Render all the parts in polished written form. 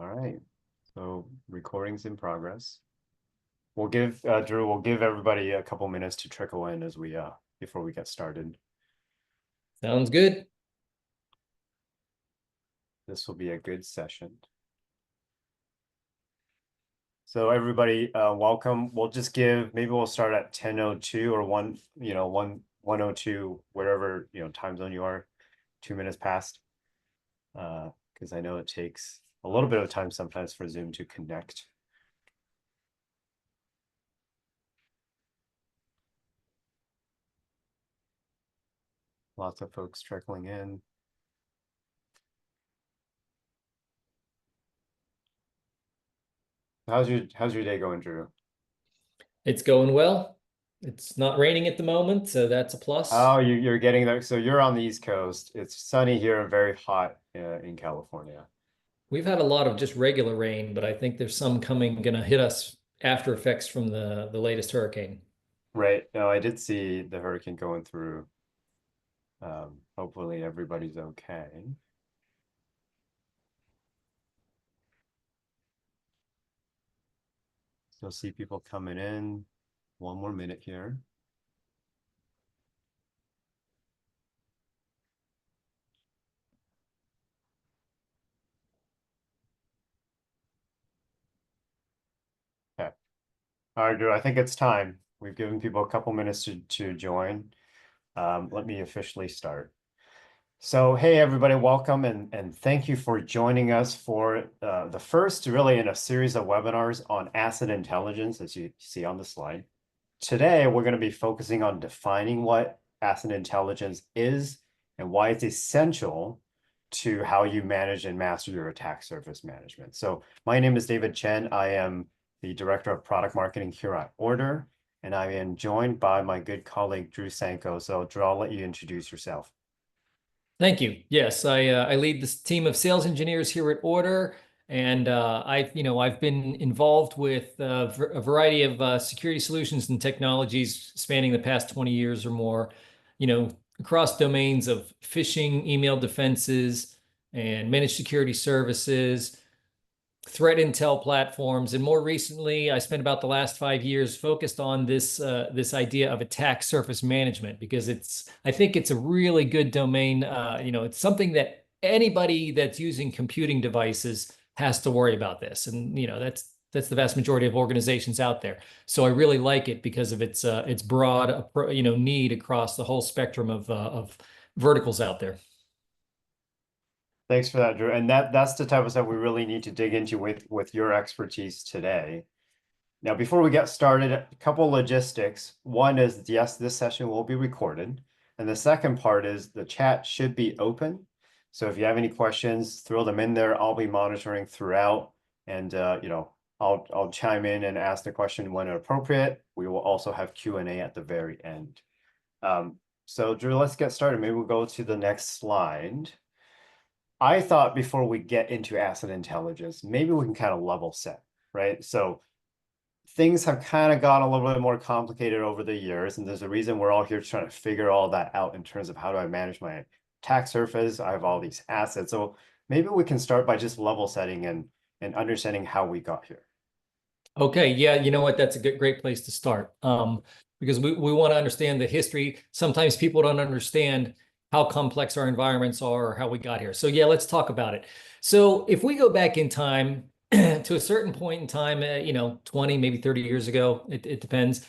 All right. So recording's in progress. We'll give Drew, we'll give everybody a couple minutes to trickle in as we before we get started. Sounds good. This will be a good session. So everybody, welcome. We'll just give, maybe we'll start at 10:02 or 1:02, wherever, time zone you are, 2 minutes past. Because I know it takes a little bit of time sometimes for Zoom to connect. Lots of folks trickling in. How's your day going, Drew? It's going well. It's not raining at the moment, so that's a plus. Oh, you're getting there. So you're on the East Coast. It's sunny here and very hot in California. We've had a lot of just regular rain, but I think there's some gonna hit us after effects from the latest hurricane. Right. No, I did see the hurricane going through. Hopefully everybody's okay. Still see people coming in. One more minute here. Okay. All right, Drew, I think it's time. We've given people a couple minutes to join. Let me officially start. So, hey, everybody, welcome and thank you for joining us for the first really in a series of webinars on asset intelligence, as you see on the slide. Today, we're going to be focusing on defining what asset intelligence is and why it's essential to how you manage and master your attack surface management. So my name is David Chen. I am the Director of Product Marketing here at Order, and I am joined by my good colleague, Drew Sanko. So Drew, I'll let you introduce yourself. Thank you. Yes, I lead this team of sales engineers here at Order, and I've been involved with a variety of security solutions and technologies spanning the past 20 years or more, across domains of phishing, email defenses, and managed security services, threat intel platforms, and more recently, I spent about the last 5 years focused on this idea of attack surface management because I think it's a really good domain. It's something that anybody that's using computing devices has to worry about this, and that's the vast majority of organizations out there. So I really like it because of its broad need across the whole spectrum of verticals out there. Thanks for that, Drew. And that's the type of stuff we really need to dig into with your expertise today. Now, before we get started, a couple logistics. One is, yes, this session will be recorded. And the second part is the chat should be open. So if you have any questions, throw them in there. I'll be monitoring throughout. And, I'll chime in and ask the question when appropriate. We will also have Q&A at the very end. So Drew, let's get started. Maybe we'll go to the next slide. I thought before we get into asset intelligence, maybe we can kind of level set, right? So things have kind of got a little bit more complicated over the years, and there's a reason we're all here trying to figure all that out in terms of how do I manage my attack surface. I have all these assets. So maybe we can start by just level setting and understanding how we got here. Okay, yeah, you know what? That's a great place to start, because we want to understand the history. Sometimes people don't understand how complex our environments are or how we got here. So yeah, let's talk about it. So if we go back in time to a certain point in time, 20, maybe 30 years ago, it depends.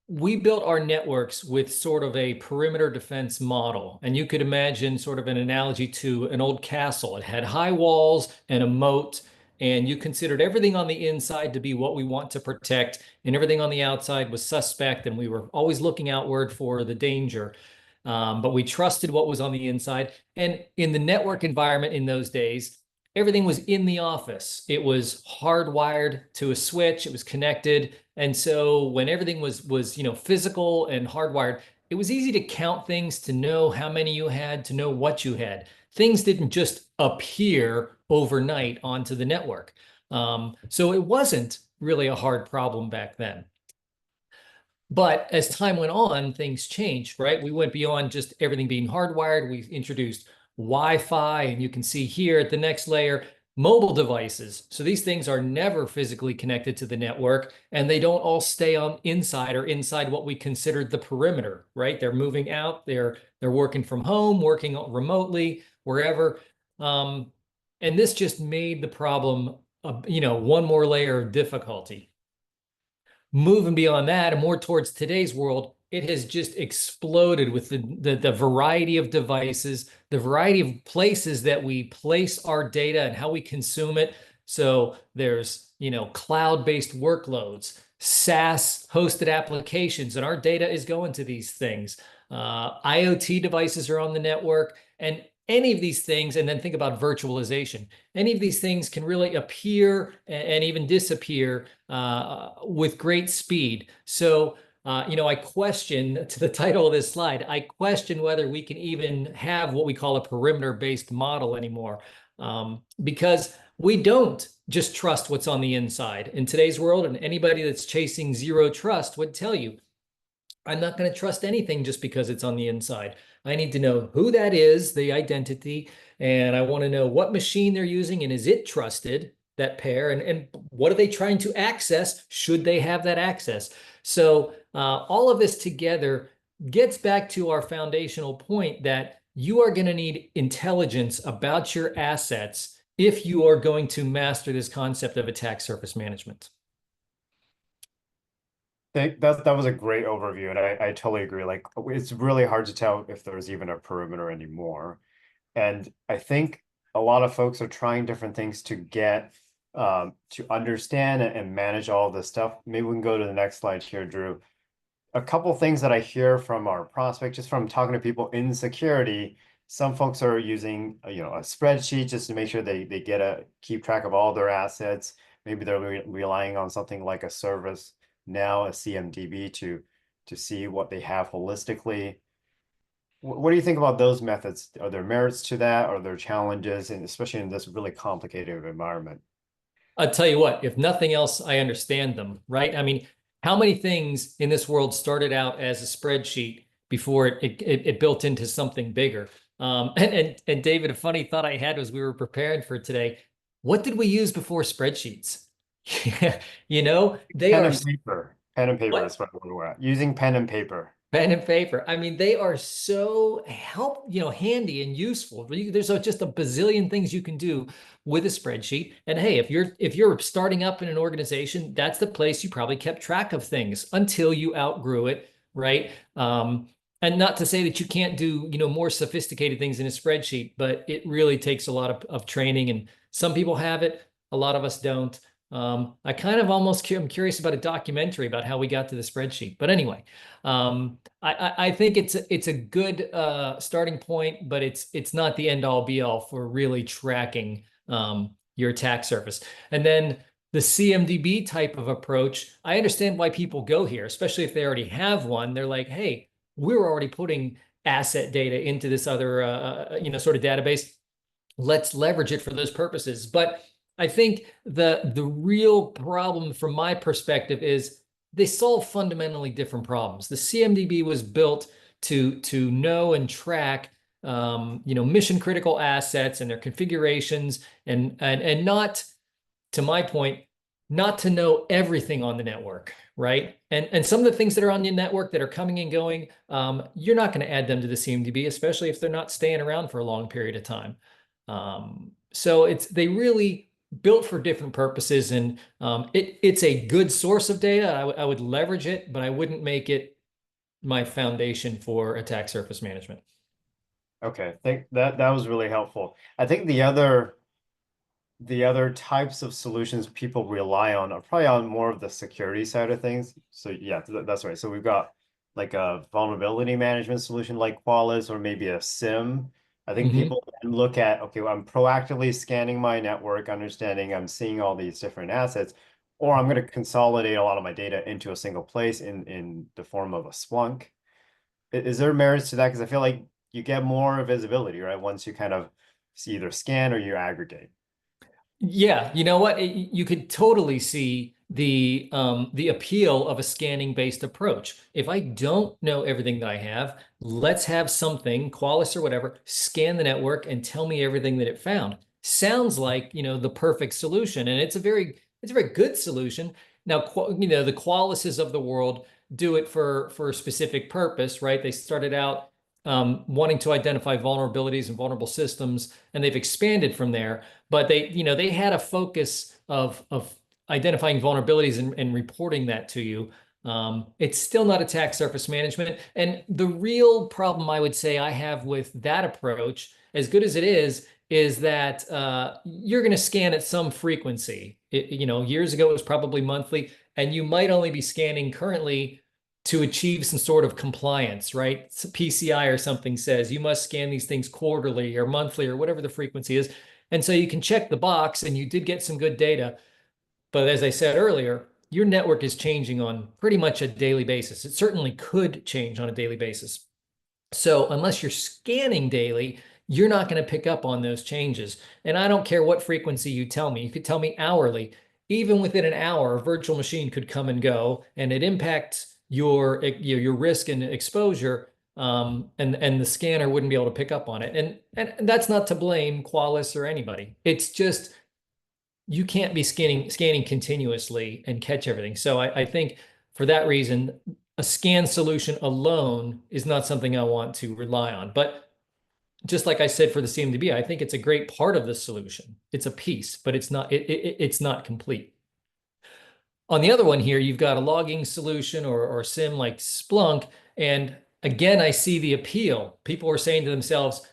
We built our networks with sort of a perimeter defense model. And you could imagine sort of an analogy to an old castle. It had high walls and a moat, and you considered everything on the inside to be what we want to protect, and everything on the outside was suspect, and we were always looking outward for the danger. But we trusted what was on the inside. And in the network environment in those days, everything was in the office. It was hardwired to a switch. It was connected. And so when everything was physical and hardwired, it was easy to count things, to know how many you had, to know what you had. Things didn't just appear overnight onto the network. So it wasn't really a hard problem back then. But as time went on, things changed, right? We went beyond just everything being hardwired. We introduced Wi-Fi, and you can see here at the next layer, mobile devices. So these things are never physically connected to the network, and they don't all stay on inside or inside what we considered the perimeter, right? They're moving out, they're working from home, working remotely, wherever. And this just made the problem, one more layer of difficulty. Moving beyond that and more towards today's world, it has just exploded with the variety of devices, the variety of places that we place our data and how we consume it. So there's, cloud-based workloads, SaaS hosted applications, and our data is going to these things. IoT devices are on the network, and any of these things, and then think about virtualization. Any of these things can really appear and even disappear with great speed. So, I question, to the title of this slide, I question whether we can even have what we call a perimeter-based model anymore, because we don't just trust what's on the inside. In today's world, and anybody that's chasing zero trust would tell you, I'm not going to trust anything just because it's on the inside. I need to know who that is, the identity, and I want to know what machine they're using and is it trusted, that pair, and what are they trying to access, should they have that access? So all of this together gets back to our foundational point that you are going to need intelligence about your assets if you are going to master this concept of attack surface management. That was a great overview, and I totally agree. Like, it's really hard to tell if there's even a perimeter anymore. And I think a lot of folks are trying different things to get to understand and manage all this stuff. Maybe we can go to the next slide here, Drew. A couple things that I hear from our prospect, just from talking to people in security, some folks are using a spreadsheet just to make sure they keep track of all their assets. Maybe they're relying on something like a service now, a CMDB, to see what they have holistically. What do you think about those methods? Are there merits to that? Are there challenges, and especially in this really complicated environment? I'll tell you what, if nothing else, I understand them, right? I mean, how many things in this world started out as a spreadsheet before it built into something bigger? And David, a funny thought I had was we were preparing for today. What did we use before spreadsheets? They Pen are and paper. Pen and paper what? is what we're at. Using pen and paper. Pen and paper. I mean, they are so handy and useful. There's just a bazillion things you can do with a spreadsheet. And hey, if you're starting up in an organization, that's the place you probably kept track of things until you outgrew it, right? And not to say that you can't do, more sophisticated things in a spreadsheet, but it really takes a lot of training. And some people have it, a lot of us don't. I kind of I'm curious about a documentary about how we got to the spreadsheet. But anyway, I think it's a good starting point, but it's not the end all be all for really tracking your attack surface. And then the CMDB type of approach, I understand why people go here, especially if they already have one. They're like, hey, we're already putting asset data into this other sort of database. Let's leverage it for those purposes. But I think the real problem from my perspective is they solve fundamentally different problems. The CMDB was built to know and track mission critical assets and their configurations and not, to my point, not to know everything on the network, right? And some of the things that are on the network that are coming and going, you're not going to add them to the CMDB, especially if they're not staying around for a long period of time. So they really built for different purposes, and it's a good source of data. I would leverage it, but I wouldn't make it my foundation for attack surface management. Okay, think that was really helpful. I think the other types of solutions people rely on are probably on more of the security side of things. So yeah, that's right. So we've got like a vulnerability management solution like Qualys, or maybe a SIM. I think Mhm. people can look at, okay, well, I'm proactively scanning my network, understanding I'm seeing all these different assets, or I'm going to consolidate a lot of my data into a single place in the form of a Splunk. Is there merits to that? Because I feel like you get more visibility, right? Once you kind of either scan or you aggregate. Yeah, you know what? You could totally see the appeal of a scanning based approach. If I don't know everything that I have, let's have something, Qualys or whatever, scan the network and tell me everything that it found. Sounds like, the perfect solution, and it's a very good solution. Now, the Qualises of the world do it for a specific purpose, right? They started out wanting to identify vulnerabilities and vulnerable systems, and they've expanded from there. But they had a focus of identifying vulnerabilities and reporting that to you. It's still not attack surface management. And the real problem I would say I have with that approach, as good as it is that you're going to scan at some frequency. Years ago it was probably monthly, and you might only be scanning currently to achieve some sort of compliance, right? PCI or something says you must scan these things quarterly or monthly or whatever the frequency is. And so you can check the box and you did get some good data. But as I said earlier, your network is changing on pretty much a daily basis. It certainly could change on a daily basis. So unless you're scanning daily, you're not going to pick up on those changes. And I don't care what frequency you tell me. You could tell me hourly. Even within an hour, a virtual machine could come and go, and it impacts your risk and exposure. And the scanner wouldn't be able to pick up on it. And that's not to blame Qualys or anybody. It's just you can't be scanning continuously and catch everything. So I think for that reason, a scan solution alone is not something I want to rely on. But just like I said for the CMDB, I think it's a great part of the solution. It's a piece, but it's not complete. On the other one here, you've got a logging solution or SIM like Splunk. And again, I see the appeal. People are saying to themselves,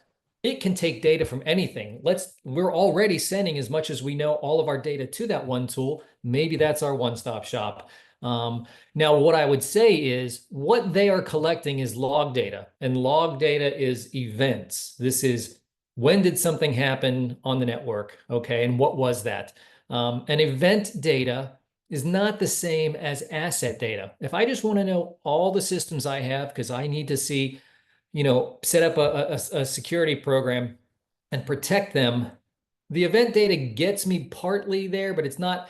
it can take data from anything. We're already sending as much as we know all of our data to that one tool. Maybe that's our one-stop shop. Now, what I would say is what they are collecting is log data, and log data is events. This is when did something happen on the network, okay, and what was that? And event data is not the same as asset data. If I just want to know all the systems I have because I need to see, set up a security program and protect them, the event data gets me partly there, but it's not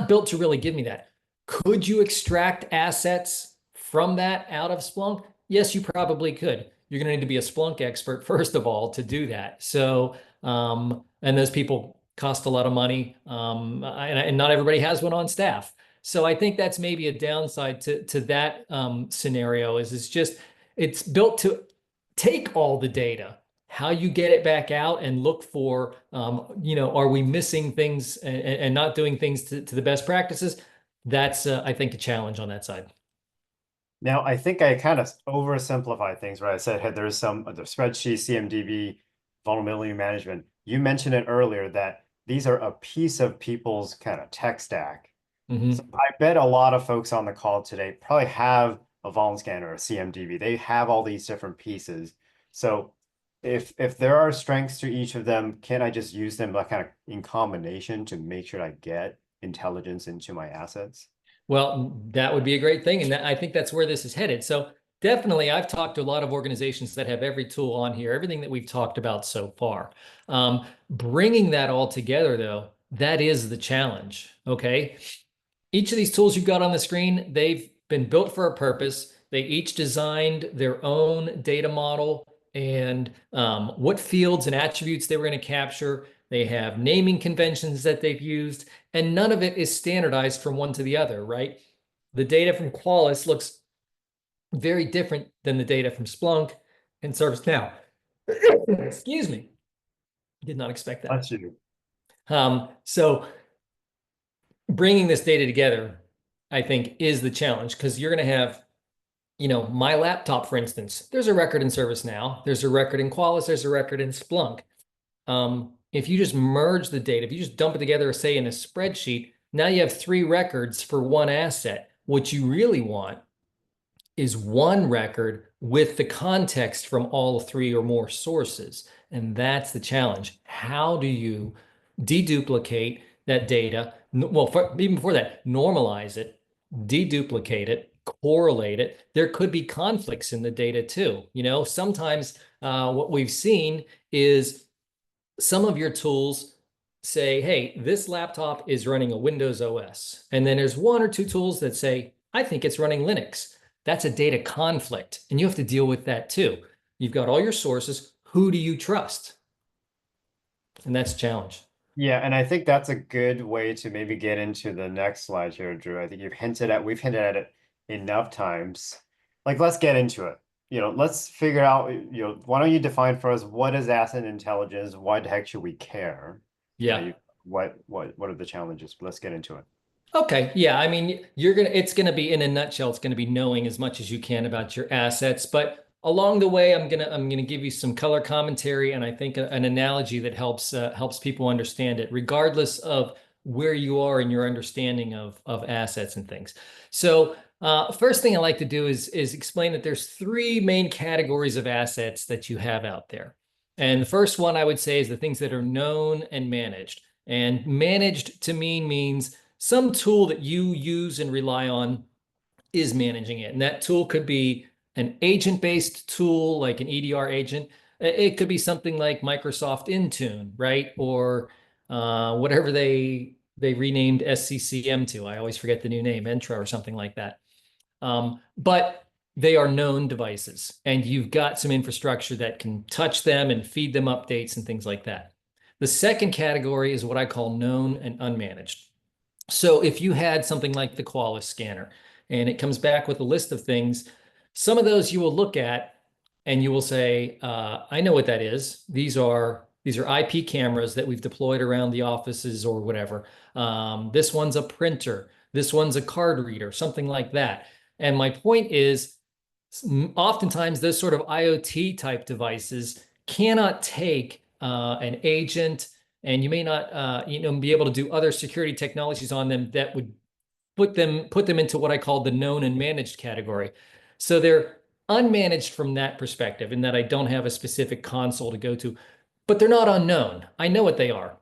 built to really give me that. Could you extract assets from that out of Splunk? Yes, you probably could. You're going to need to be a Splunk expert, first of all, to do that. So, and those people cost a lot of money, and not everybody has one on staff. So I think that's maybe a downside to that scenario is it's built to take all the data. How you get it back out and look for, are we missing things and not doing things to the best practices? That's, I think, a challenge on that side. Now, I think I kind of oversimplified things, right? I said, hey, there's the spreadsheet, CMDB, vulnerability management. You mentioned it earlier that these are a piece of people's kind of tech stack. So I bet a lot of folks on the call today probably have a Vuln scanner or a CMDB. They have all these different pieces. So if there are strengths to each of them, can I just use them like kind of in combination to make sure I get intelligence into my assets? Well, that would be a great thing. And I think that's where this is headed. So definitely, I've talked to a lot of organizations that have every tool on here, everything that we've talked about so far. Bringing that all together, though, that is the challenge. Okay. Each of these tools you've got on the screen, they've been built for a purpose. They each designed their own data model and what fields and attributes they were going to capture. They have naming conventions that they've used, and none of it is standardized from one to the other, right? The data from Qualys looks very different than the data from Splunk and ServiceNow. Excuse me. Did not expect that. That's you. So bringing this data together, I think, is the challenge because you're going to have, my laptop, for instance, there's a record in ServiceNow, there's a record in Qualys, there's a record in Splunk. If you just merge the data, if you just dump it together, say in a spreadsheet, now you have 3 records for one asset. What you really want is one record with the context from all 3 or more sources. And that's the challenge. How do you deduplicate that data? Well, even before that, normalize it, deduplicate it, correlate it. There could be conflicts in the data too. Sometimes what we've seen is some of your tools say, hey, this laptop is running a Windows OS. And then there's one or two tools that say, I think it's running Linux. That's a data conflict. And you have to deal with that too. You've got all your sources. Who do you trust? And that's a challenge. Yeah, and I think that's a good way to maybe get into the next slide here, Drew. I think we've hinted at it enough times. Like, let's get into it. Let's figure out, why don't you define for us what is asset intelligence? Why the heck should we care? Now Yeah. what are the challenges? Let's get into it. Okay. Yeah. I mean, it's gonna be in a nutshell, it's gonna be knowing as much as you can about your assets. But along the way, I'm gonna give you some color commentary and I think an analogy that helps people understand it, regardless of where you are in your understanding of assets and things. So first thing I like to do is explain that there's three main categories of assets that you have out there. And the first one I would say is the things that are known and managed. And managed to me means some tool that you use and rely on is managing it. And that tool could be an agent-based tool like an EDR agent. It could be something like Microsoft Intune, right? Or whatever they renamed SCCM to. I always forget the new name, Entra or something like that. But they are known devices, and you've got some infrastructure that can touch them and feed them updates and things like that. The second category is what I call known and unmanaged. So if you had something like the Qualys scanner and it comes back with a list of things, some of those you will look at and you will say, I know what that is. These are IP cameras that we've deployed around the offices or whatever. This one's a printer. This one's a card reader, something like that. And my point is, oftentimes those sort of IoT type devices cannot take an agent, and you may not be able to do other security technologies on them that would put them into what I call the known and managed category. So they're unmanaged from that perspective, in that I don't have a specific console to go to, but they're not unknown. I know what they are.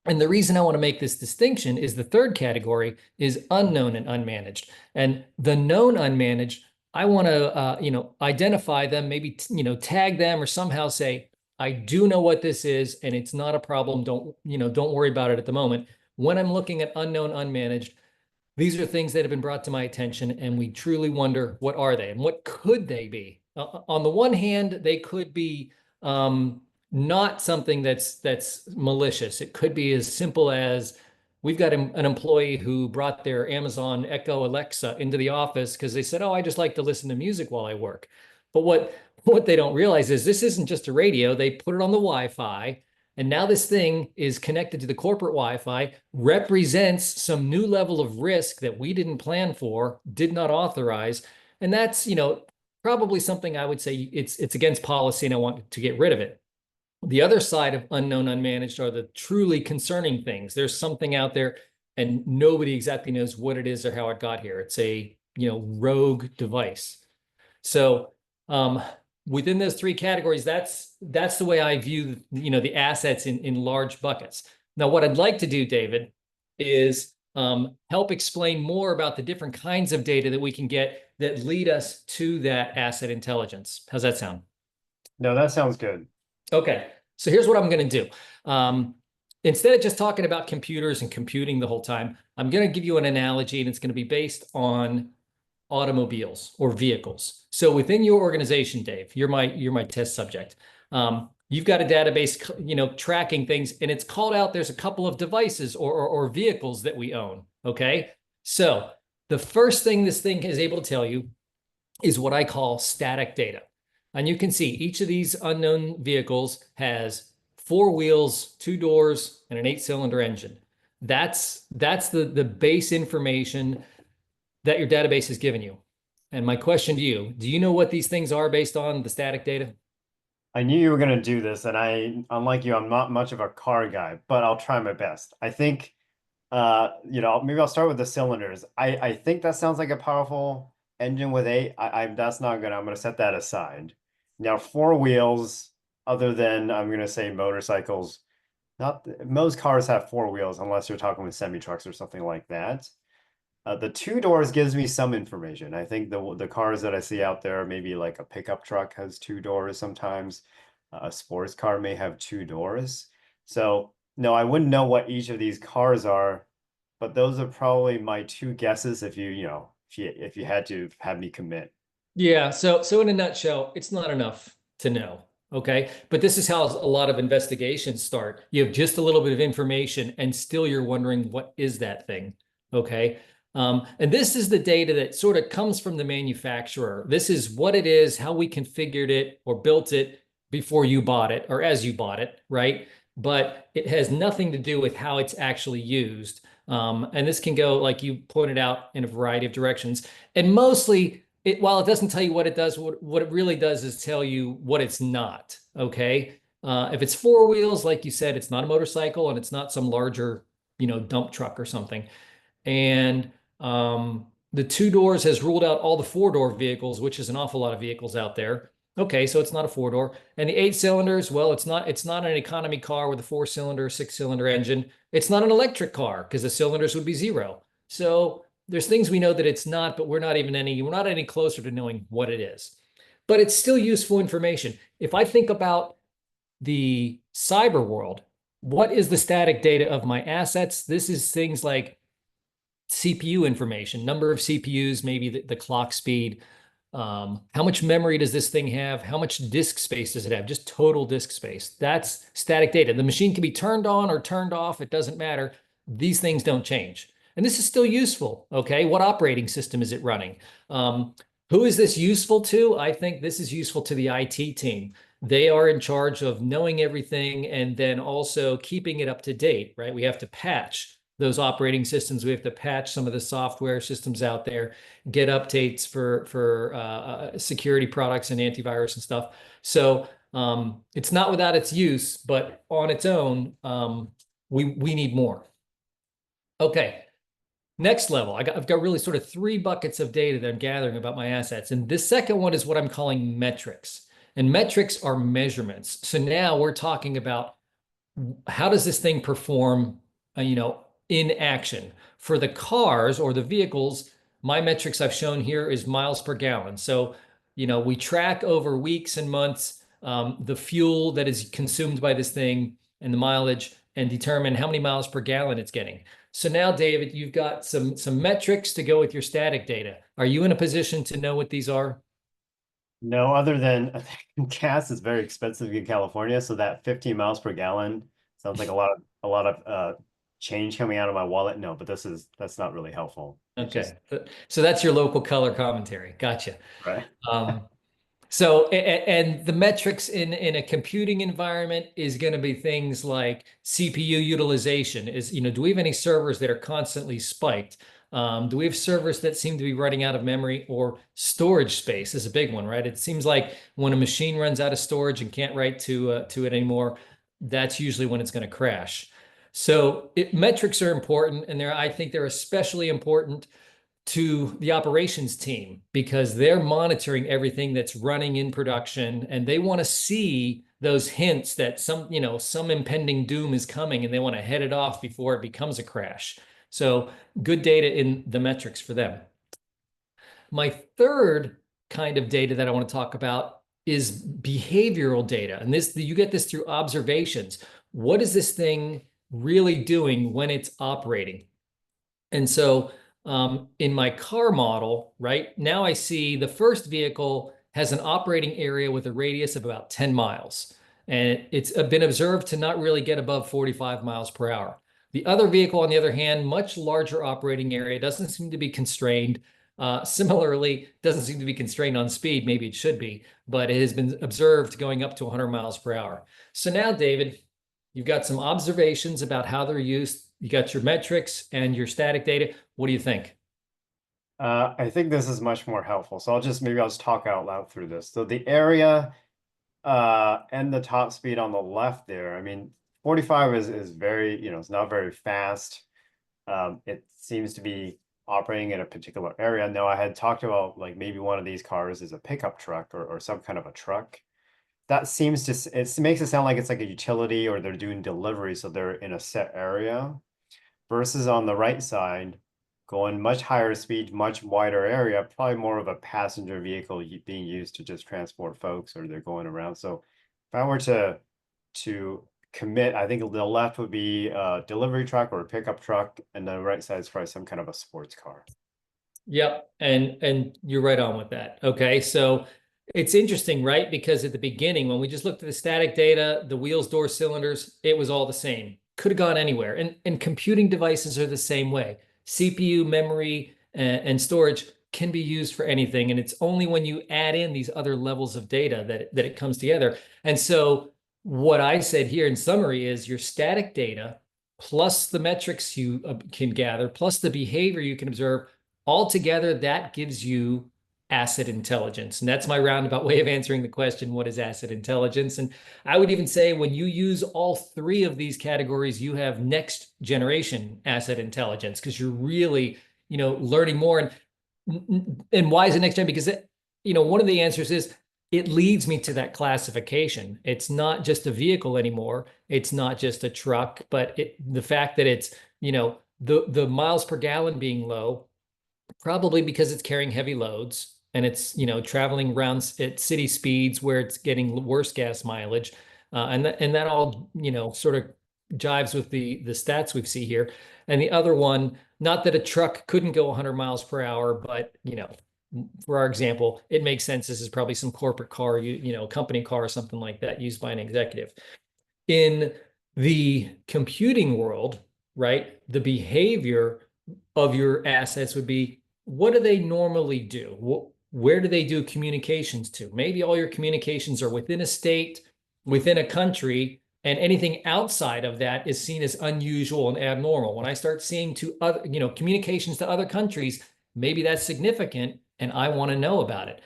And the reason I want to make this distinction is the third category is unknown and unmanaged. And the known unmanaged, I want to identify them, maybe tag them or somehow say, I do know what this is and it's not a problem. Don't worry about it at the moment. When I'm looking at unknown unmanaged, these are things that have been brought to my attention, and we truly wonder, what are they and what could they be? On the one hand, they could be not something that's malicious. It could be as simple as we've got an employee who brought their Amazon Echo Alexa into the office because they said, "Oh, I just like to listen to music while I work." But what they don't realize is this isn't just a radio. They put it on the Wi-Fi. And now this thing is connected to the corporate Wi-Fi, represents some new level of risk that we didn't plan for, did not authorize. And that's, probably something I would say it's against policy and I want to get rid of it. The other side of unknown, unmanaged are the truly concerning things. There's something out there and nobody exactly knows what it is or how it got here. It's a, rogue device. So within those three categories, that's the way I view the assets in large buckets. Now, what I'd like to do, David, is help explain more about the different kinds of data that we can get that lead us to that asset intelligence. How's that sound? No, that sounds good. Okay, so here's what I'm going to do. Instead of just talking about computers and computing the whole time, I'm going to give you an analogy, and it's going to be based on automobiles or vehicles. So within your organization, Dave, you're my test subject. You've got a database, tracking things, and it's called out. There's a couple of devices or vehicles that we own. Okay, so the first thing this thing is able to tell you is what I call static data, and you can see each of these unknown vehicles has four wheels, two doors, and an 8-cylinder engine. That's the base information that your database has given you. And my question to you, do you know what these things are based on the static data? I knew you were going to do this, and unlike you, I'm not much of a car guy, but I'll try my best. I think, maybe I'll start with the cylinders. I think that sounds like a powerful engine with eight. That's not good. I'm going to set that aside. Now, four wheels, other than I'm going to say motorcycles, not most cars have four wheels unless you're talking with semi trucks or something like that. The two doors gives me some information. I think the cars that I see out there, maybe like a pickup truck has two doors sometimes. A sports car may have two doors. So No, I wouldn't know what each of these cars are, but those are probably my two guesses if if you had to have me commit. Yeah, so in a nutshell, it's not enough to know. Okay. But this is how a lot of investigations start. You have just a little bit of information and still you're wondering what is that thing? Okay. And this is the data that sort of comes from the manufacturer. This is what it is, how we configured it or built it before you bought it or as you bought it, right? But it has nothing to do with how it's actually used. And this can go, like you pointed out, in a variety of directions. And mostly, while it doesn't tell you what it does, what it really does is tell you what it's not. Okay. If it's four wheels, like you said, it's not a motorcycle and it's not some larger, dump truck or something. And the two doors has ruled out all the four-door vehicles, which is an awful lot of vehicles out there. Okay, so it's not a four-door. And the eight cylinders, well, it's not an economy car with a four-cylinder, six-cylinder engine. It's not an electric car because the cylinders would be zero. So there's things we know that it's not, but we're not any closer to knowing what it is. But it's still useful information. If I think about the cyber world, what is the static data of my assets? This is things like CPU information, number of CPUs, maybe the clock speed. How much memory does this thing have? How much disk space does it have? Just total disk space. That's static data. The machine can be turned on or turned off. It doesn't matter. These things don't change. And this is still useful. Okay. What operating system is it running? Who is this useful to? I think this is useful to the IT team. They are in charge of knowing everything and then also keeping it up to date, right? We have to patch those operating systems. We have to patch some of the software systems out there, get updates for security products and antivirus and stuff. So it's not without its use, but on its own, we need more. Okay, next level. I've got really sort of three buckets of data that I'm gathering about my assets, and this second one is what I'm calling metrics. And metrics are measurements. So now we're talking about how does this thing perform, in action? For the cars or the vehicles, my metrics I've shown here is miles per gallon. So, we track over weeks and months the fuel that is consumed by this thing and the mileage and determine how many miles per gallon it's getting. So now, David, you've got some metrics to go with your static data. Are you in a position to know what these are? No, other than I think gas is very expensive in California, so that 15 miles per gallon sounds like a lot of change coming out of my wallet. No, but that's not really helpful. It's just Okay. So that's your local color commentary. Gotcha. right. Um, So, and the metrics in a computing environment is going to be things like CPU utilization. Do we have any servers that are constantly spiked? Do we have servers that seem to be running out of memory, or storage space is a big one, right? It seems like when a machine runs out of storage and can't write to it anymore, that's usually when it's going to crash. So metrics are important, and I think they're especially important to the operations team because they're monitoring everything that's running in production and they want to see those hints that some impending doom is coming and they want to head it off before it becomes a crash. So good data in the metrics for them. My third kind of data that I want to talk about is behavioral data. And you get this through observations. What is this thing really doing when it's operating? And so in my car model, right now I see the first vehicle has an operating area with a radius of about 10 miles. And it's been observed to not really get above 45 miles per hour. The other vehicle, on the other hand, much larger operating area, doesn't seem to be constrained. Similarly, doesn't seem to be constrained on speed. Maybe it should be, but it has been observed going up to 100 miles per hour. So now, David, you've got some observations about how they're used. You got your metrics and your static data. What do you think? I think this is much more helpful. So I'll just talk out loud through this. So the area and the top speed on the left there, I mean, 45 is very, it's not very fast. It seems to be operating in a particular area. Now, I had talked about like maybe one of these cars is a pickup truck or some kind of a truck. That seems to, it makes it sound like it's like a utility or they're doing delivery, so they're in a set area. Versus on the right side, going much higher speed, much wider area, probably more of a passenger vehicle being used to just transport folks or they're going around. So if I were to commit, I think the left would be a delivery truck or a pickup truck, and the right side is probably some kind of a sports car. Yep, and you're right on with that. Okay, so it's interesting, right? Because at the beginning, when we just looked at the static data, the wheels, doors, cylinders, it was all the same. Could have gone anywhere. And computing devices are the same way. CPU, memory, and storage can be used for anything. And it's only when you add in these other levels of data that it comes together. And so what I said here in summary is your static data plus the metrics you can gather, plus the behavior you can observe. Altogether, that gives you asset intelligence. And that's my roundabout way of answering the question, what is asset intelligence? And I would even say when you use all three of these categories, you have next generation asset intelligence because you're really, learning more. And why is it next gen? Because one of the answers is it leads me to that classification. It's not just a vehicle anymore. It's not just a truck, but the fact that it's, the miles per gallon being low, probably because it's carrying heavy loads and it's traveling around at city speeds where it's getting worse gas mileage, and that all sort of jives with the stats we see here. And the other one, not that a truck couldn't go 100 miles per hour, but for our example, it makes sense. This is probably some corporate car, company car or something like that used by an executive. In the computing world, right, the behavior of your assets would be, what do they normally do? Where do they do communications to? Maybe all your communications are within a state, within a country, and anything outside of that is seen as unusual and abnormal. When I start seeing to other, communications to other countries, maybe that's significant, and I want to know about it.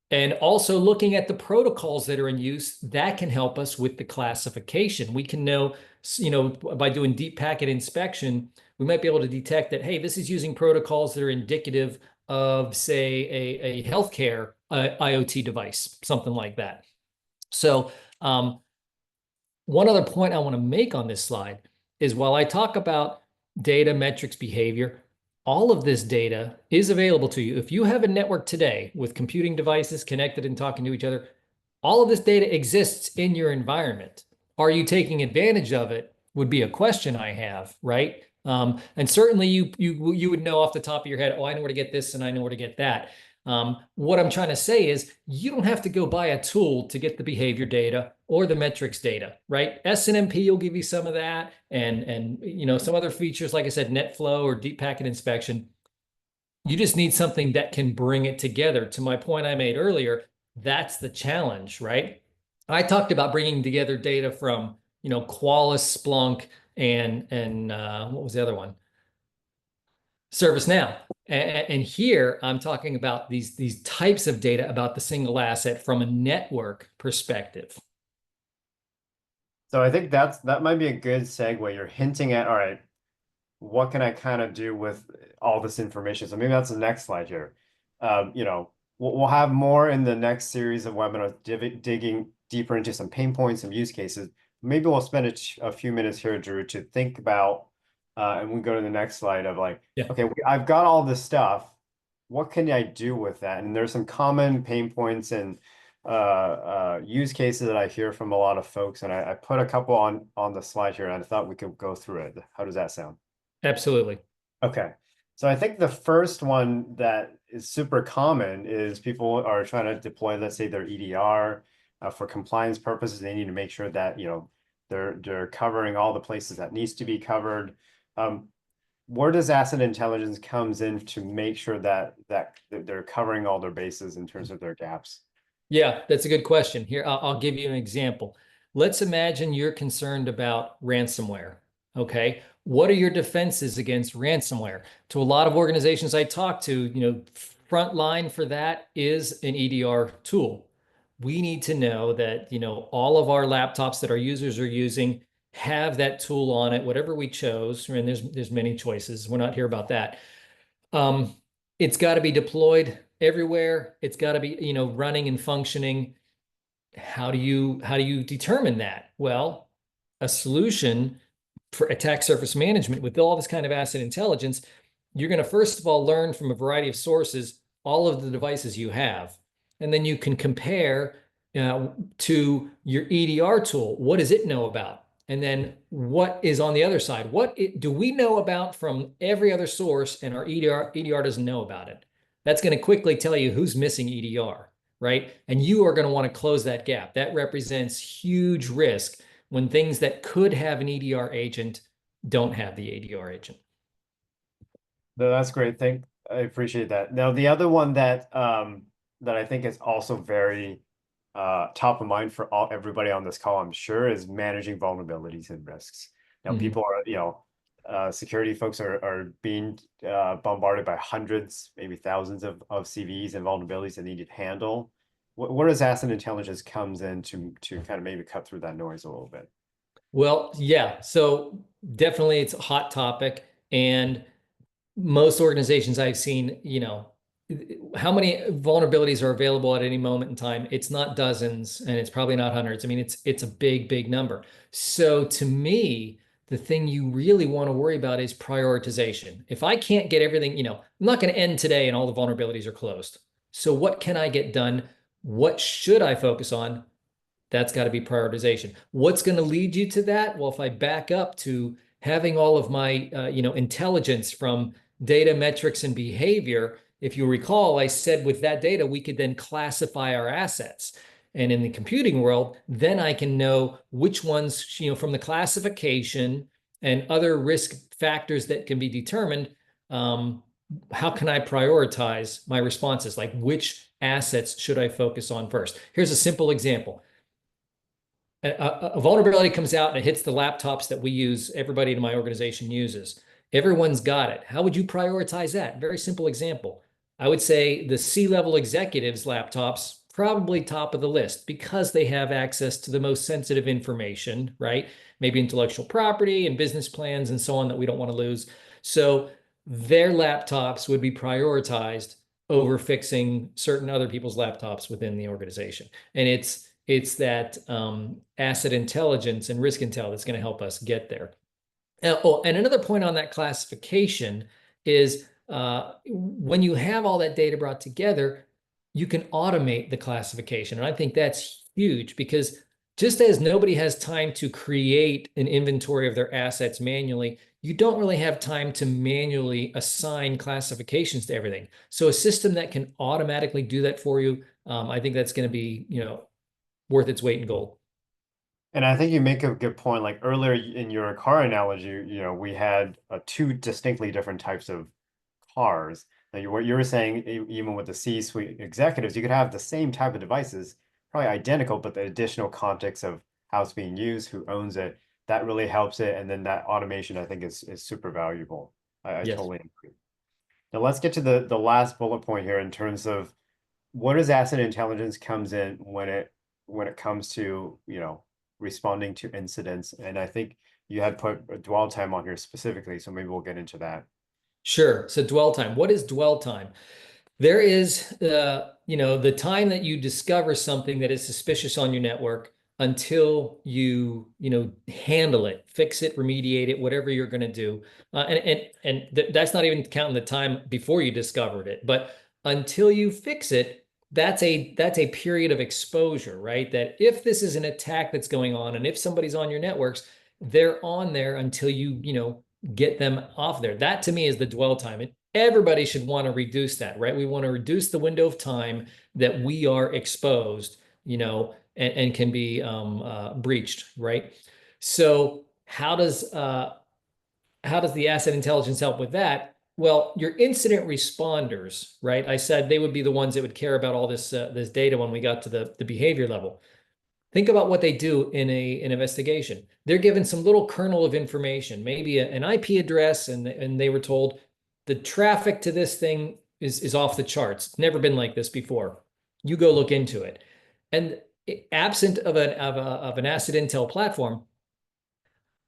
And also looking at the protocols that are in use, that can help us with the classification. We can know, by doing deep packet inspection, we might be able to detect that, hey, this is using protocols that are indicative of, say, a healthcare IoT device, something like that. So one other point I want to make on this slide is while I talk about data, metrics, behavior, all of this data is available to you. If you have a network today with computing devices connected and talking to each other, all of this data exists in your environment. Are you taking advantage of it? Would be a question I have, right? And certainly you would know off the top of your head, oh, I know where to get this and I know where to get that. What I'm trying to say is you don't have to go buy a tool to get the behavior data or the metrics data, right? SNMP will give you some of that, and some other features, like I said, NetFlow or deep packet inspection. You just need something that can bring it together. To my point I made earlier, that's the challenge, right? I talked about bringing together data from Qualys, Splunk, and what was the other one? ServiceNow. And here I'm talking about these types of data about the single asset from a network perspective. So I think that might be a good segue. You're hinting at, all right, what can I kind of do with all this information? So maybe that's the next slide here. We'll have more in the next series of webinars digging deeper into some pain points, some use cases. Maybe we'll spend a few minutes here, Drew, to think about, and we go to the next slide of like, Yeah. okay, I've got all this stuff. What can I do with that? And there's some common pain points and use cases that I hear from a lot of folks, and I put a couple on the slide here, and I thought we could go through it. How does that sound? Absolutely. Okay. So I think the first one that is super common is people are trying to deploy, let's say, their EDR for compliance purposes. They need to make sure that, they're covering all the places that needs to be covered. Where does asset intelligence comes in to make sure that they're covering all their bases in terms of their gaps? Yeah, that's a good question. Here, I'll give you an example. Let's imagine you're concerned about ransomware. Okay. What are your defenses against ransomware? To a lot of organizations I talk to, front line for that is an EDR tool. We need to know that, all of our laptops that our users are using have that tool on it, whatever we chose. And there's many choices. We're not here about that. It's got to be deployed everywhere. It's got to be, running and functioning. How do you determine that? Well, a solution for attack surface management with all this kind of asset intelligence, you're going to first of all learn from a variety of sources all of the devices you have. And then you can compare to your EDR tool. What does it know about? And then what is on the other side? Do we know about from every other source and our EDR doesn't know about it? That's going to quickly tell you who's missing EDR, right? And you are going to want to close that gap. That represents huge risk when things that could have an EDR agent don't have the EDR agent. No, that's great. I appreciate that. Now, the other one that I think is also very top of mind for everybody on this call, I'm sure, is managing vulnerabilities and risks. Now, Mhm. people are, security folks are being bombarded by hundreds, maybe thousands of CVEs and vulnerabilities that need to handle. Where does asset intelligence comes in to kind of maybe cut through that noise a little bit? Well, yeah. So definitely it's a hot topic. And most organizations I've seen, how many vulnerabilities are available at any moment in time? It's not dozens and it's probably not hundreds. I mean, it's a big, big number. So to me, the thing you really want to worry about is prioritization. If I can't get everything, I'm not going to end today and all the vulnerabilities are closed. So what can I get done? What should I focus on? That's got to be prioritization. What's going to lead you to that? Well, if I back up to having all of my intelligence from data, metrics, and behavior, if you recall, I said with that data, we could then classify our assets. And in the computing world, then I can know which ones, from the classification and other risk factors that can be determined, how can I prioritize my responses? Like which assets should I focus on first? Here's a simple example. A vulnerability comes out and it hits the laptops that we use, everybody in my organization uses. Everyone's got it. How would you prioritize that? Very simple example. I would say the C-level executives' laptops, probably top of the list because they have access to the most sensitive information, right? Maybe intellectual property and business plans and so on that we don't want to lose. So their laptops would be prioritized over fixing certain other people's laptops within the organization. And it's that asset intelligence and risk intel that's going to help us get there. And another point on that classification is when you have all that data brought together, you can automate the classification. And I think that's huge because just as nobody has time to create an inventory of their assets manually, you don't really have time to manually assign classifications to everything. So a system that can automatically do that for you, I think that's going to be, worth its weight in gold. And I think you make a good point. Like earlier in your car analogy, we had two distinctly different types of cars. Now, what you were saying, even with the C-suite executives, you could have the same type of devices, probably identical, but the additional context of how it's being used, who owns it, that really helps it. And then that automation, I think, is super valuable. I Yes. totally agree. Now let's get to the last bullet point here in terms of what does asset intelligence comes in when it comes to, responding to incidents. And I think you had put a dwell time on here specifically, so maybe we'll get into that. Sure. So dwell time. What is dwell time? There is, the time that you discover something that is suspicious on your network until you handle it, fix it, remediate it, whatever you're going to do. And that's not even counting the time before you discovered it, but until you fix it, that's a period of exposure, right? That if this is an attack that's going on, and if somebody's on your networks, they're on there until you get them off there. That to me is the dwell time. Everybody should want to reduce that, right? We want to reduce the window of time that we are exposed, and can be breached, right? So how does the asset intelligence help with that? Well, your incident responders, right? I said they would be the ones that would care about all this data when we got to the behavior level. Think about what they do in an investigation. They're given some little kernel of information, maybe an IP address, and they were told the traffic to this thing is off the charts. It's never been like this before. You go look into it. And absent of an asset intel platform,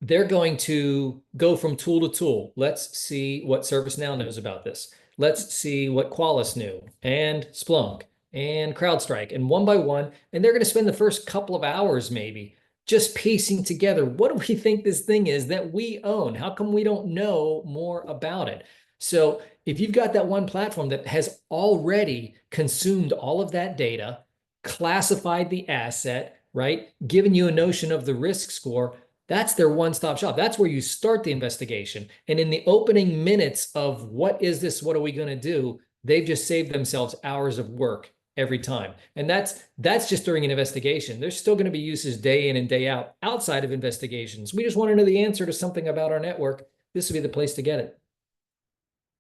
they're going to go from tool to tool. Let's see what ServiceNow knows about this. Let's see what Qualys knew, and Splunk, and CrowdStrike, and one by one. And they're going to spend the first couple of hours maybe just piecing together, what do we think this thing is that we own? How come we don't know more about it? So if you've got that one platform that has already consumed all of that data, classified the asset, right? Given you a notion of the risk score. That's their one-stop shop. That's where you start the investigation. And in the opening minutes of what is this, what are we going to do, they've just saved themselves hours of work every time. And that's just during an investigation. There's still going to be uses day in and day out outside of investigations. We just want to know the answer to something about our network. This would be the place to get it.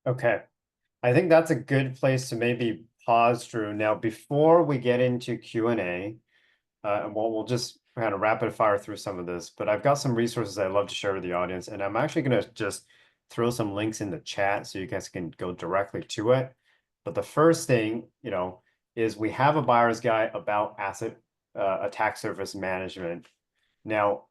Okay. I think that's a good place to maybe pause, Drew. Now, before we get into Q&A, and we'll just kind of rapid fire through some of this, but I've got some resources I'd love to share with the audience, and I'm actually going to just throw some links in the chat so you guys can go directly to it. But the first thing, is we have a buyer's guide about asset attack surface management. Now,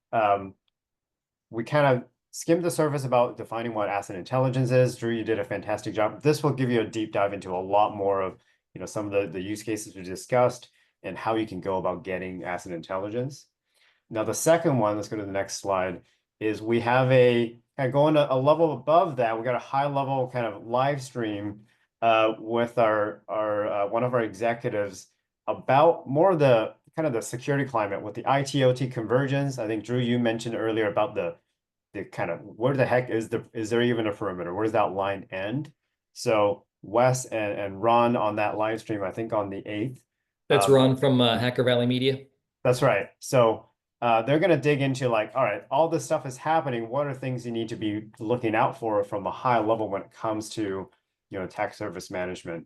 we kind of skimmed the surface about defining what asset intelligence is. Drew, you did a fantastic job. This will give you a deep dive into a lot more of some of the use cases we discussed and how you can go about getting asset intelligence. Now, the second one, let's go to the next slide, is we have a kind of going a level above that. We got a high level kind of live stream with our one of our executives about more of the kind of the security climate with the IT/OT convergence. I think Drew, you mentioned earlier about the kind of where the heck is there even a perimeter? Where does that line end? So Wes and Ron on that live stream, I think on the 8th. That's Ron from Hacker Valley Media. That's right. So they're going to dig into like, all right, all this stuff is happening. What are things you need to be looking out for from a high level when it comes to, attack surface management?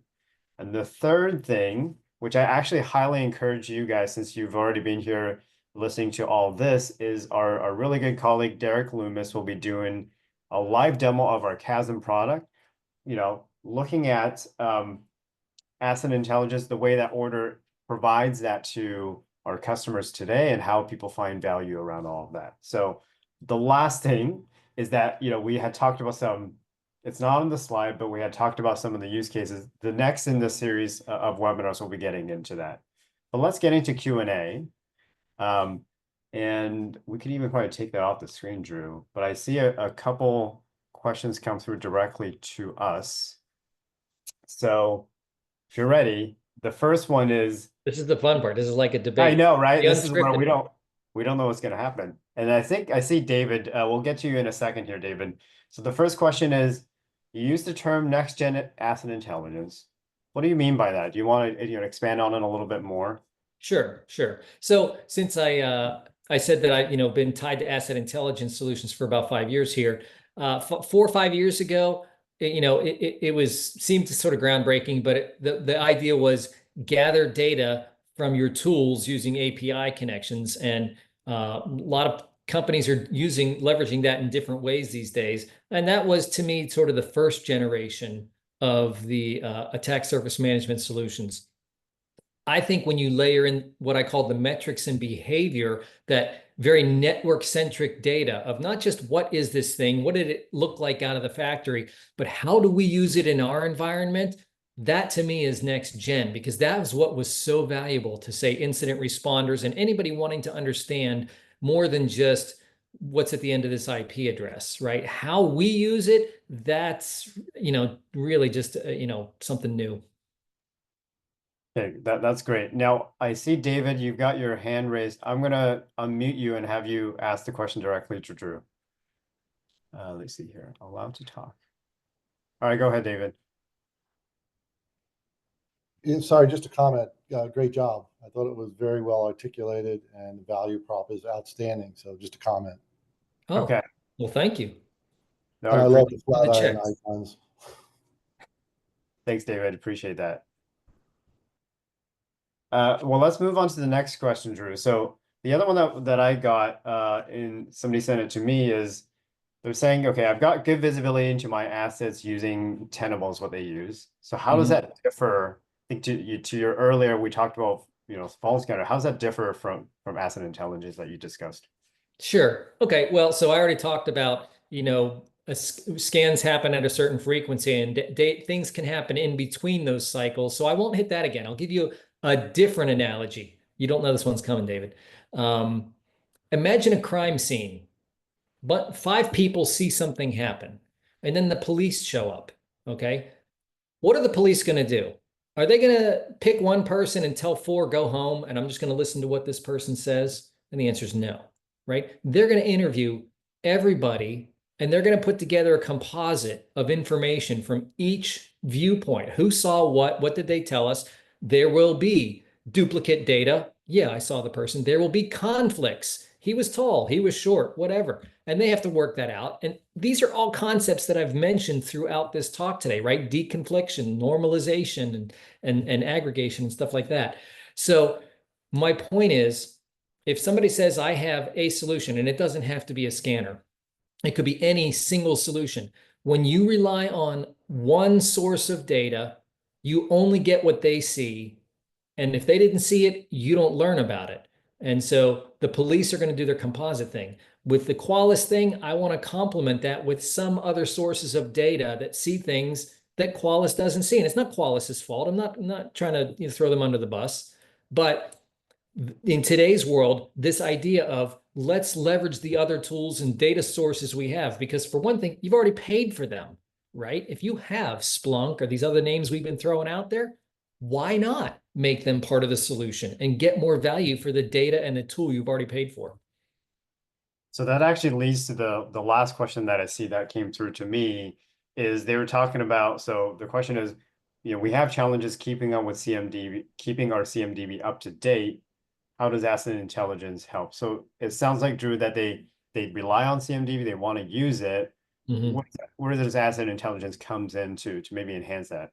And the third thing, which I actually highly encourage you guys, since you've already been here listening to all this, is our really good colleague, Derek Loomis, will be doing a live demo of our Chasm product, looking at asset intelligence, the way that Order provides that to our customers today and how people find value around all of that. So the last thing is that, we had talked about it's not on the slide, but we had talked about some of the use cases. The next in the series of webinars, we'll be getting into that. But let's get into Q&A. And we could even probably take that off the screen, Drew. But I see a couple questions come through directly to us. So if you're ready, the first one is, this is the fun part. This is like a debate. I know, right? The This is where unscripted. we don't know what's going to happen. And I think I see David. We'll get to you in a second here, David. So the first question is, you use the term next gen asset intelligence. What do you mean by that? Do you want to expand on it a little bit more? Sure. So since I said that I been tied to asset intelligence solutions for about 5 years here, 4 or 5 years ago, it seemed sort of groundbreaking, but the idea was gather data from your tools using API connections, and a lot of companies are leveraging that in different ways these days. And that was, to me, sort of the first generation of the attack surface management solutions. I think when you layer in what I call the metrics and behavior, that very network-centric data of not just what is this thing, what did it look like out of the factory, but how do we use it in our environment? That to me is next gen, because that was what was so valuable to, say, incident responders and anybody wanting to understand more than just what's at the end of this IP address, right? How we use it, that's, really just, something new. Okay, that's great. Now, I see, David, you've got your hand raised. I'm going to unmute you and have you ask the question directly to Drew. Let's see here. Allowed to talk. All right, go ahead, David. Sorry, just a comment. Great job. I thought it was very well articulated and the value prop is outstanding. So just a comment. Oh, okay. Well, thank you. No, And I love the flat iron checks. icons. Thanks, David. Appreciate that. Well, let's move on to the next question, Drew. So the other one that I got somebody sent it to me is they're saying, okay, I've got good visibility into my assets using Tenable is what they use. So how does that differ? I think to your earlier, we talked about, false scanner. How does that differ from asset intelligence that you discussed? Sure. Okay. Well, so I already talked about, scans happen at a certain frequency, and things can happen in between those cycles. So I won't hit that again. I'll give you a different analogy. You don't know this one's coming, David. Imagine a crime scene, but 5 people see something happen, and then the police show up. Okay. What are the police going to do? Are they going to pick one person and tell four, go home, and I'm just going to listen to what this person says? And the answer is no, right? They're going to interview everybody and they're going to put together a composite of information from each viewpoint. Who saw what did they tell us? There will be duplicate data. Yeah, I saw the person. There will be conflicts. He was tall, he was short, whatever. And they have to work that out. And these are all concepts that I've mentioned throughout this talk today, right? Deconfliction, normalization, and aggregation and stuff like that. So my point is, if somebody says I have a solution, and it doesn't have to be a scanner, it could be any single solution. When you rely on one source of data, you only get what they see. And if they didn't see it, you don't learn about it. And so the police are going to do their composite thing. With the Qualys thing, I want to complement that with some other sources of data that see things that Qualys doesn't see. And it's not Qualys's fault. I'm not trying to throw them under the bus. But in today's world, this idea of let's leverage the other tools and data sources we have, because for one thing, you've already paid for them, right? If you have Splunk or these other names we've been throwing out there, why not make them part of the solution and get more value for the data and the tool you've already paid for? So that actually leads to the last question that I see that came through to me is they were talking about, so the question is, we have challenges keeping up with CMDB, keeping our CMDB up to date. How does asset intelligence help? So it sounds like, Drew, that they rely on CMDB, they want to use it. Mhm. Where does asset intelligence comes in to maybe enhance that?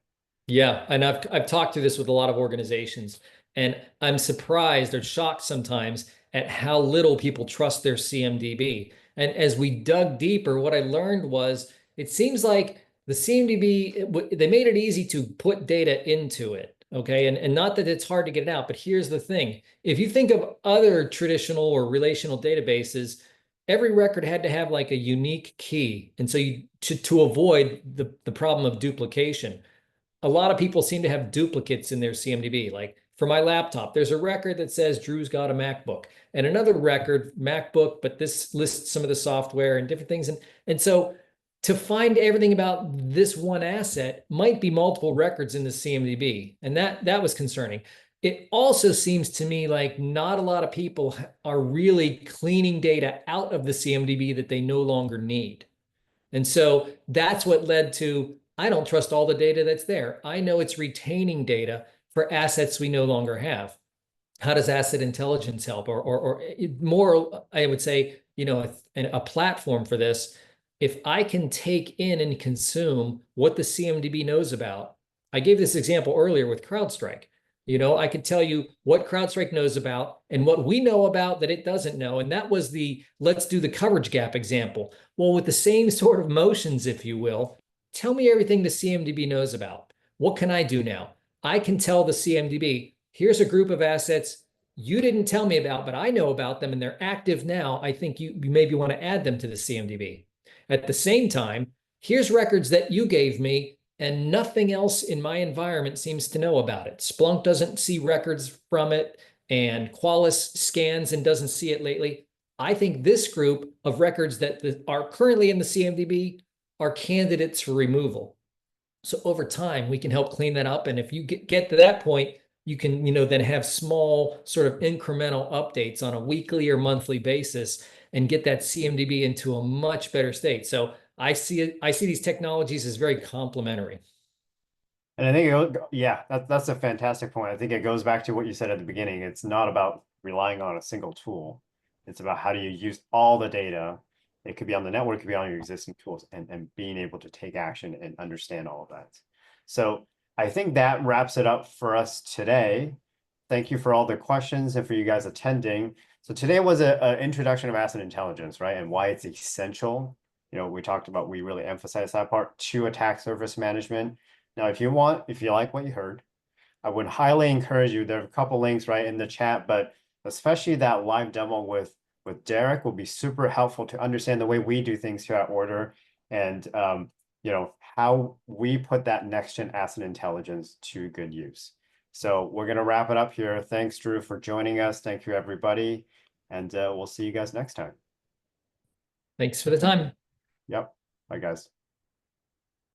Yeah, and I've talked through this with a lot of organizations, and I'm surprised or shocked sometimes at how little people trust their CMDB. And as we dug deeper, what I learned was it seems like the CMDB, they made it easy to put data into it. Okay. And not that it's hard to get it out, but here's the thing. If you think of other traditional or relational databases, every record had to have like a unique key. And so to avoid the problem of duplication, a lot of people seem to have duplicates in their CMDB. Like for my laptop, there's a record that says Drew's got a MacBook, and another record, MacBook, but this lists some of the software and different things. And so to find everything about this one asset might be multiple records in the CMDB. And that was concerning. It also seems to me like not a lot of people are really cleaning data out of the CMDB that they no longer need. And so that's what led to, I don't trust all the data that's there. I know it's retaining data for assets we no longer have. How does asset intelligence help? Or more, I would say, a platform for this. If I can take in and consume what the CMDB knows about, I gave this example earlier with CrowdStrike. I could tell you what CrowdStrike knows about and what we know about that it doesn't know. And that was the let's do the coverage gap example. Well, with the same sort of motions, if you will, tell me everything the CMDB knows about. What can I do now? I can tell the CMDB, here's a group of assets you didn't tell me about, but I know about them and they're active now. I think you maybe want to add them to the CMDB. At the same time, here's records that you gave me and nothing else in my environment seems to know about it. Splunk doesn't see records from it, and Qualys scans and doesn't see it lately. I think this group of records that are currently in the CMDB are candidates for removal. So over time, we can help clean that up. And if you get to that point, you can, then have small sort of incremental updates on a weekly or monthly basis and get that CMDB into a much better state. So I see these technologies as very complementary. And I think, yeah, that's a fantastic point. I think it goes back to what you said at the beginning. It's not about relying on a single tool. It's about how do you use all the data. It could be on the network, it could be on your existing tools, and being able to take action and understand all of that. So I think that wraps it up for us today. Thank you for all the questions and for you guys attending. So today was an introduction of asset intelligence, right? And why it's essential. We talked about, we really emphasized that part to attack surface management. Now, if you like what you heard, I would highly encourage you. There are a couple links right in the chat, but especially that live demo with Derek will be super helpful to understand the way we do things here at Order, and how we put that next gen asset intelligence to good use. So we're gonna wrap it up here. Thanks, Drew, for joining us. Thank you, everybody, and we'll see you guys next time. Thanks for the time. Yep. Bye, guys.